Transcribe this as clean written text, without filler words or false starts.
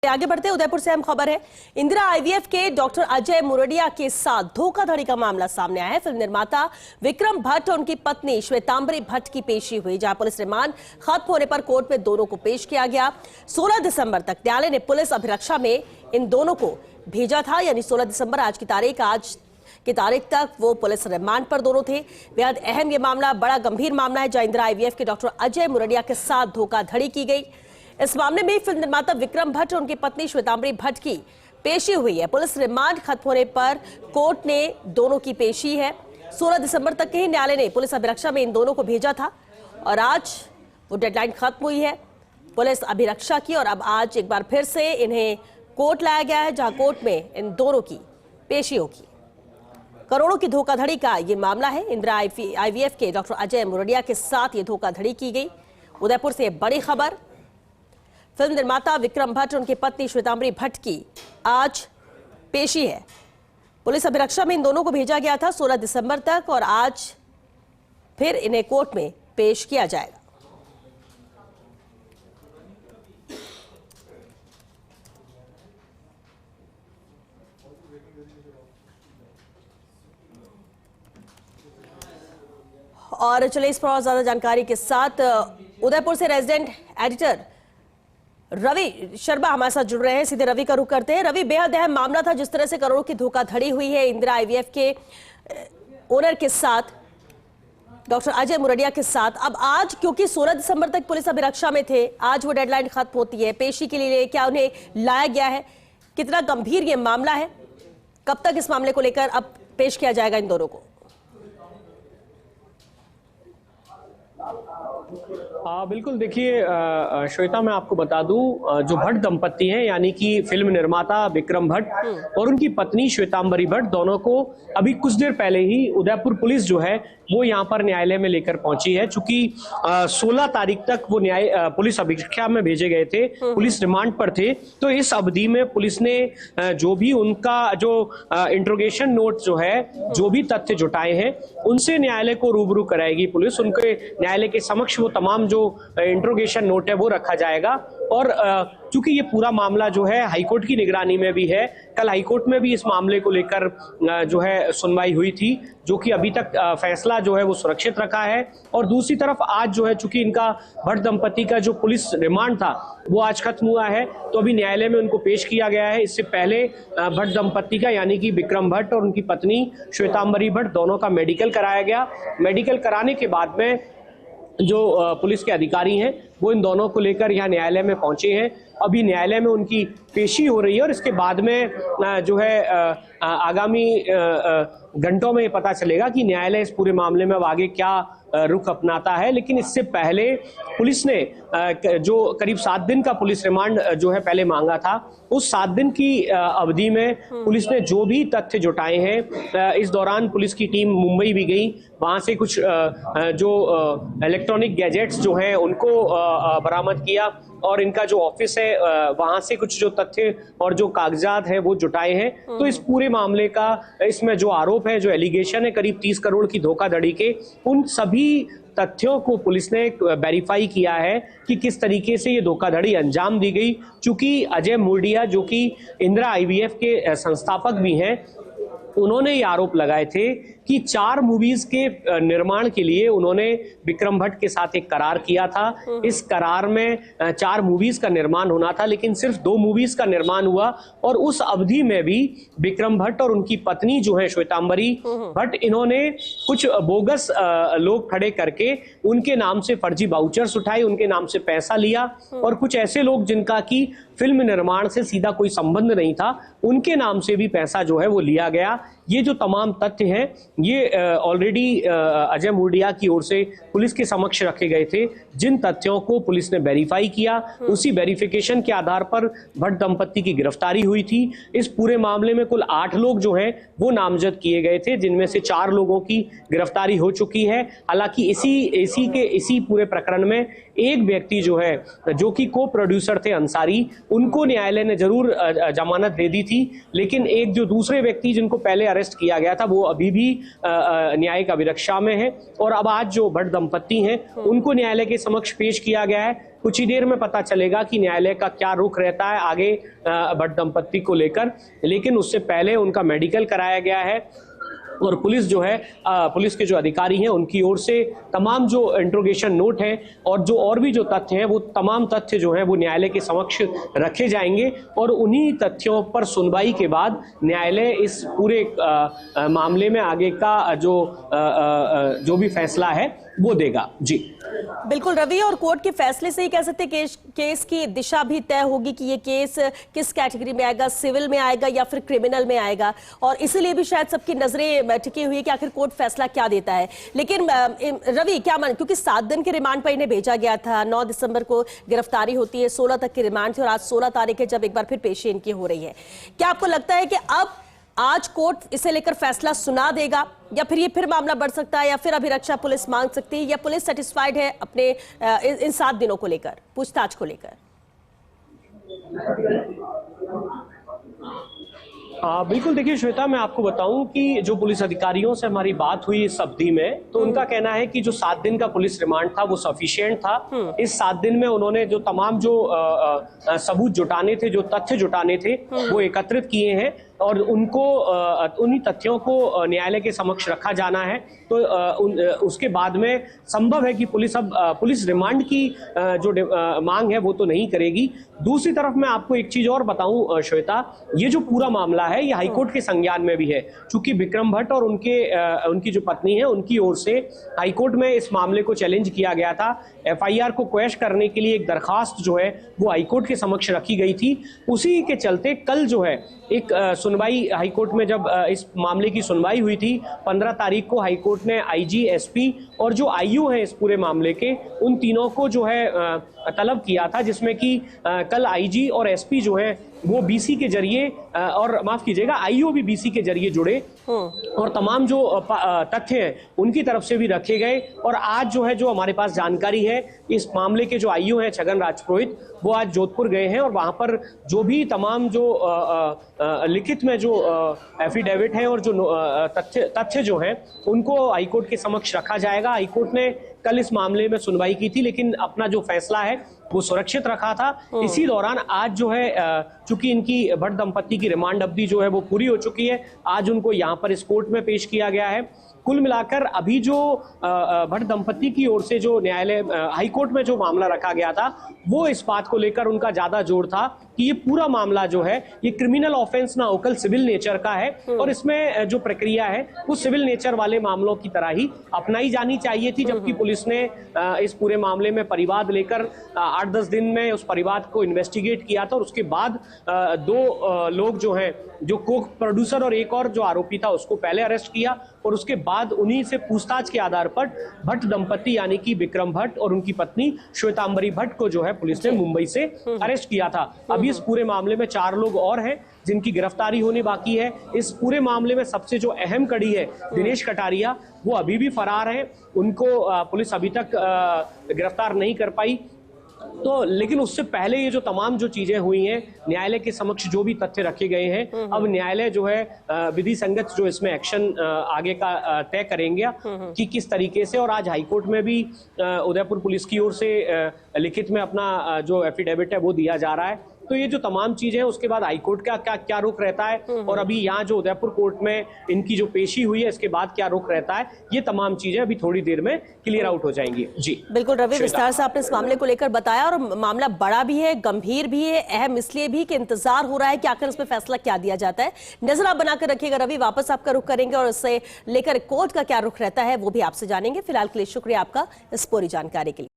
आगे बढ़ते उदयपुर से अहम खबर है। इंदिरा आईवीएफ के डॉक्टर अजय मुरडिया के साथ धोखाधड़ी का मामला सामने आया है। फिल्म निर्माता विक्रम भट्ट और उनकी पत्नी श्वेतांबरी भट्ट की पेशी हुई, जहां पुलिस रिमांड खत्म होने पर कोर्ट में दोनों को पेश किया गया। 16 दिसंबर तक न्यायालय ने पुलिस अभिरक्षा में इन दोनों को भेजा था, यानी 16 दिसंबर आज की तारीख तक वो पुलिस रिमांड पर दोनों थे। बेहद अहम ये मामला, बड़ा गंभीर मामला है, जहां इंदिरा आईवीएफ के डॉक्टर अजय मुरडिया के साथ धोखाधड़ी की गई। इस मामले में फिल्म निर्माता विक्रम भट्ट और उनकी पत्नी श्वेतांबरी भट्ट की पेशी हुई है। पुलिस रिमांड खत्म होने पर कोर्ट ने दोनों की पेशी है। 16 दिसंबर तक के ही न्यायालय ने पुलिस अभिरक्षा में इन दोनों को भेजा था और आज वो डेडलाइन खत्म हुई है पुलिस अभिरक्षा की, और अब आज एक बार फिर से इन्हें कोर्ट लाया गया है, जहां कोर्ट में इन दोनों की पेशी होगी। करोड़ों की धोखाधड़ी का ये मामला है। इंदिरा आईवीएफ के डॉक्टर अजय मुरडिया के साथ ये धोखाधड़ी की गई। उदयपुर से बड़ी खबर, फिल्म निर्माता विक्रम भट्ट और उनकी पत्नी श्वेतांबरी भट्ट की आज पेशी है। पुलिस अभिरक्षा में इन दोनों को भेजा गया था 16 दिसंबर तक, और आज फिर इन्हें कोर्ट में पेश किया जाएगा। और चलिए इस पर और ज्यादा जानकारी के साथ उदयपुर से रेजिडेंट एडिटर रवि शर्मा हमारे साथ जुड़ रहे हैं। सीधे रवि का रुख करते हैं। रवि, बेहद अहम मामला था, जिस तरह से करोड़ों की धोखाधड़ी हुई है इंदिरा आईवीएफ के ओनर के साथ, डॉक्टर अजय मुरडिया के साथ। अब आज क्योंकि 16 दिसंबर तक पुलिस अभिरक्षा में थे, आज वो डेडलाइन खत्म होती है, पेशी के लिए क्या उन्हें लाया गया है? कितना गंभीर ये मामला है? कब तक इस मामले को लेकर अब पेश किया जाएगा इन दोनों को? बिल्कुल, देखिए श्वेता, मैं आपको बता दूं, जो भट्ट दंपत्ति हैं, यानी कि फिल्म निर्माता विक्रम भट्ट और उनकी पत्नी श्वेतांबरी भट्ट, दोनों को अभी कुछ देर पहले ही उदयपुर पुलिस जो है वो यहाँ पर न्यायालय में लेकर पहुंची है। चूंकि 16 तारीख तक वो पुलिस अभिरक्षा में भेजे गए थे, पुलिस रिमांड पर थे, तो इस अवधि में पुलिस ने जो भी उनका जो इंट्रोगेशन नोट जो है, जो भी तथ्य जुटाए हैं, उनसे न्यायालय को रूबरू कराएगी पुलिस। उनके न्यायालय के समक्ष वो तमाम जो इंट्रोगेशन नोट है वो रखा जाएगा। और चूंकि ये पूरा मामला जो है हाईकोर्ट की निगरानी में भी है, कल हाईकोर्ट में भी इस मामले को लेकर जो है सुनवाई हुई थी, जो कि अभी तक फैसला जो है वो सुरक्षित रखा है। और दूसरी तरफ आज जो है, चूंकि इनका भट्ट दंपति का जो पुलिस रिमांड था वो आज खत्म हुआ है, तो अभी न्यायालय में उनको पेश किया गया है। इससे पहले भट्ट दंपति का, यानी कि विक्रम भट्ट और उनकी पत्नी श्वेतांबरी भट्ट, दोनों का मेडिकल कराया गया। मेडिकल कराने के बाद में जो पुलिस के अधिकारी हैं वो इन दोनों को लेकर यहाँ न्यायालय में पहुंचे हैं। अभी न्यायालय में उनकी पेशी हो रही है और इसके बाद में जो है आगामी घंटों में पता चलेगा कि न्यायालय इस पूरे मामले में अब आगे क्या रुख अपनाता है। लेकिन इससे पहले पुलिस ने जो करीब 7 दिन का पुलिस रिमांड जो है पहले मांगा था, उस 7 दिन की अवधि में पुलिस ने जो भी तथ्य जुटाए हैं, इस दौरान पुलिस की टीम मुंबई भी गई, वहां से कुछ जो इलेक्ट्रॉनिक गैजेट्स जो हैं उनको बरामद किया, और इनका जो ऑफिस है वहां से कुछ जो तथ्य और जो कागजात है वो जुटाए हैं। तो इस पूरे मामले का, इसमें जो आरोप है, जो एलिगेशन है करीब 30 करोड़ की धोखाधड़ी के, उन सभी तथ्यों को पुलिस ने वेरीफाई किया है कि किस तरीके से ये धोखाधड़ी अंजाम दी गई। चूंकि अजय मुरडिया, जो कि इंदिरा आईवीएफ के संस्थापक भी हैं, उन्होंने ये आरोप लगाए थे कि 4 मूवीज के निर्माण के लिए उन्होंने विक्रम भट्ट के साथ एक करार किया था। इस करार में 4 मूवीज का निर्माण होना था, लेकिन सिर्फ 2 मूवीज का निर्माण हुआ। और उस अवधि में भी विक्रम भट्ट और उनकी पत्नी जो है श्वेतांबरी भट्ट, इन्होंने कुछ बोगस लोग खड़े करके उनके नाम से फर्जी वाउचर्स उठाए, उनके नाम से पैसा लिया, और कुछ ऐसे लोग जिनका की फिल्म निर्माण से सीधा कोई संबंध नहीं था, उनके नाम से भी पैसा जो है वो लिया गया। ये जो तमाम तथ्य हैं ये ऑलरेडी अजय मुरडिया की ओर से पुलिस के समक्ष रखे गए थे। जिन तथ्यों को पुलिस ने वेरीफाई किया, उसी वेरिफिकेशन के आधार पर भट्ट दंपत्ति की गिरफ्तारी हुई थी। इस पूरे मामले में कुल 8 लोग जो हैं वो नामजद किए गए थे, जिनमें से 4 लोगों की गिरफ्तारी हो चुकी है। हालांकि इसी पूरे प्रकरण में एक व्यक्ति जो है, जो कि को प्रोड्यूसर थे अंसारी, उनको न्यायालय ने जरूर जमानत दे दी थी, लेकिन एक जो दूसरे व्यक्ति जिनको पहले अरेस्ट किया गया था वो अभी भी न्यायिक अभिरक्षा में है। और अब आज जो भट्ट दंपत्ति हैं उनको न्यायालय के समक्ष पेश किया गया है। कुछ ही देर में पता चलेगा कि न्यायालय का क्या रुख रहता है आगे भट्ट दंपत्ति को लेकर। लेकिन उससे पहले उनका मेडिकल कराया गया है और पुलिस जो है पुलिस के जो अधिकारी हैं उनकी ओर से तमाम जो इंट्रोगेशन नोट हैं और भी जो तथ्य हैं वो तमाम तथ्य जो हैं वो न्यायालय के समक्ष रखे जाएंगे और उन्हीं तथ्यों पर सुनवाई के बाद न्यायालय इस पूरे मामले में आगे का जो भी फैसला है वो देगा। जी बिल्कुल रवि, और कोर्ट के फैसले से ही कह सकते हैं केस की दिशा भी तय होगी कि ये केस किस कैटेगरी में आएगा, सिविल में आएगा या फिर क्रिमिनल में आएगा, और इसीलिए भी शायद सबकी नजरें टिकी हुई है कि आखिर कोर्ट फैसला क्या देता है। लेकिन रवि क्या मान, क्योंकि 7 दिन के रिमांड पर इन्हें भेजा गया था, 9 दिसंबर को गिरफ्तारी होती है, 16 तक की रिमांड थी और आज 16 तारीख है जब एक बार फिर पेशी इनकी हो रही है। क्या आपको लगता है कि अब आज कोर्ट इसे लेकर फैसला सुना देगा या फिर ये फिर मामला बढ़ सकता है या फिर अभिरक्षा पुलिस मांग सकती है, या पुलिस सेटिस्फाइड है अपने इन 7 दिनों को लेकर, पूछताछ को लेकर? बिल्कुल, देखिए श्वेता, मैं आपको बताऊं कि जो पुलिस अधिकारियों से हमारी बात हुई इस अवधि में, तो उनका कहना है कि जो 7 दिन का पुलिस रिमांड था वो सफिशिएंट था। इस 7 दिन में उन्होंने जो तमाम जो सबूत जुटाने थे, जो तथ्य जुटाने थे वो एकत्रित किए हैं और उनको उन्हीं तथ्यों को न्यायालय के समक्ष रखा जाना है। तो उसके बाद में संभव है कि पुलिस अब पुलिस रिमांड की जो मांग है वो तो नहीं करेगी। दूसरी तरफ मैं आपको एक चीज और बताऊं श्वेता, ये जो पूरा मामला है ये हाईकोर्ट के संज्ञान में भी है, चूंकि विक्रम भट्ट और उनकी जो पत्नी है उनकी ओर से हाईकोर्ट में इस मामले को चैलेंज किया गया था। एफआईआर को क्वैश करने के लिए एक दरखास्त जो है वो हाईकोर्ट के समक्ष रखी गई थी। उसी के चलते कल जो है एक सुनवाई हाईकोर्ट में, जब इस मामले की सुनवाई हुई थी 15 तारीख को, हाईकोर्ट ने आईजी, एसपी और जो आईयू हैं इस पूरे मामले के, उन तीनों को जो है तलब किया था, जिसमें कि कल आईजी और एसपी जो है वो बीसी के जरिए और माफ कीजिएगा आईओ भी बीसी के जरिए जुड़े और तमाम जो तथ्य हैं उनकी तरफ से भी रखे गए। और आज जो है जो हमारे पास जानकारी है, इस मामले के जो आईओ हैं छगन राजपुरोहित, वो आज जोधपुर गए हैं और वहां पर जो भी तमाम जो लिखित में जो एफिडेविट है और जो तथ्य जो हैं उनको हाईकोर्ट के समक्ष रखा जाएगा। हाईकोर्ट ने कल इस मामले में सुनवाई की थी लेकिन अपना जो फैसला है वो सुरक्षित रखा था। इसी दौरान आज जो है चूंकि इनकी भट्ट दंपत्ति की रिमांड अवधि जो है वो पूरी हो चुकी है, आज उनको यहाँ पर इस कोर्ट में पेश किया गया है। कुल मिलाकर अभी जो भट्ट दंपत्ति की ओर से जो न्यायालय हाईकोर्ट में जो मामला रखा गया था वो इस बात को लेकर उनका ज्यादा जोर था कि ये पूरा मामला जो है ये क्रिमिनल ऑफेंस ना होकर सिविल नेचर का है और इसमें जो प्रक्रिया है वो सिविल नेचर वाले मामलों की तरह ही अपनाई जानी चाहिए थी। जबकि पुलिस ने इस पूरे मामले में परिवाद लेकर 8-10 दिन में उस परिवाद को इन्वेस्टिगेट किया था और उसके बाद 2 लोग जो हैं, जो को प्रोड्यूसर और एक और जो आरोपी था उसको पहले अरेस्ट किया और उसके बाद उन्हीं से पूछताछ के आधार पर भट्ट दंपत्ति यानी कि विक्रम भट्ट और उनकी पत्नी श्वेतांबरी भट्ट को जो है पुलिस ने मुंबई से अरेस्ट किया था। अभी इस पूरे मामले में 4 लोग और हैं जिनकी गिरफ्तारी होनी बाकी है। इस पूरे मामले में सबसे जो अहम कड़ी है दिनेश कटारिया, वो अभी भी फरार हैं, उनको पुलिस अभी तक गिरफ्तार नहीं कर पाई। तो लेकिन उससे पहले ये जो तमाम जो चीजें हुई हैं, न्यायालय के समक्ष जो भी तथ्य रखे गए हैं, अब न्यायालय जो है विधि संगत जो इसमें एक्शन आगे का तय करेंगे कि किस तरीके से। और आज हाईकोर्ट में भी उदयपुर पुलिस की ओर से लिखित में अपना जो एफिडेविट है वो दिया जा रहा है। तो ये जो तमाम चीजें हैं उसके बाद हाईकोर्ट का क्या रुख रहता है और अभी यहाँ जो उदयपुर कोर्ट में इनकी जो पेशी हुई है इसके बाद क्या रुख रहता है, ये तमाम चीजें अभी थोड़ी देर में क्लियर आउट हो जाएंगी। जी बिल्कुल रवि, विस्तार से आपने इस मामले को लेकर बताया और मामला बड़ा भी है, गंभीर भी है, अहम इसलिए भी कि इंतजार हो रहा है कि आखिर इसमें फैसला क्या दिया जाता है। नजर आप बनाकर रखिएगा रवि, वापस आपका रुख करेंगे और इससे लेकर कोर्ट का क्या रुख रहता है वो भी आपसे जानेंगे। फिलहाल के लिए शुक्रिया आपका इस पूरी जानकारी के लिए।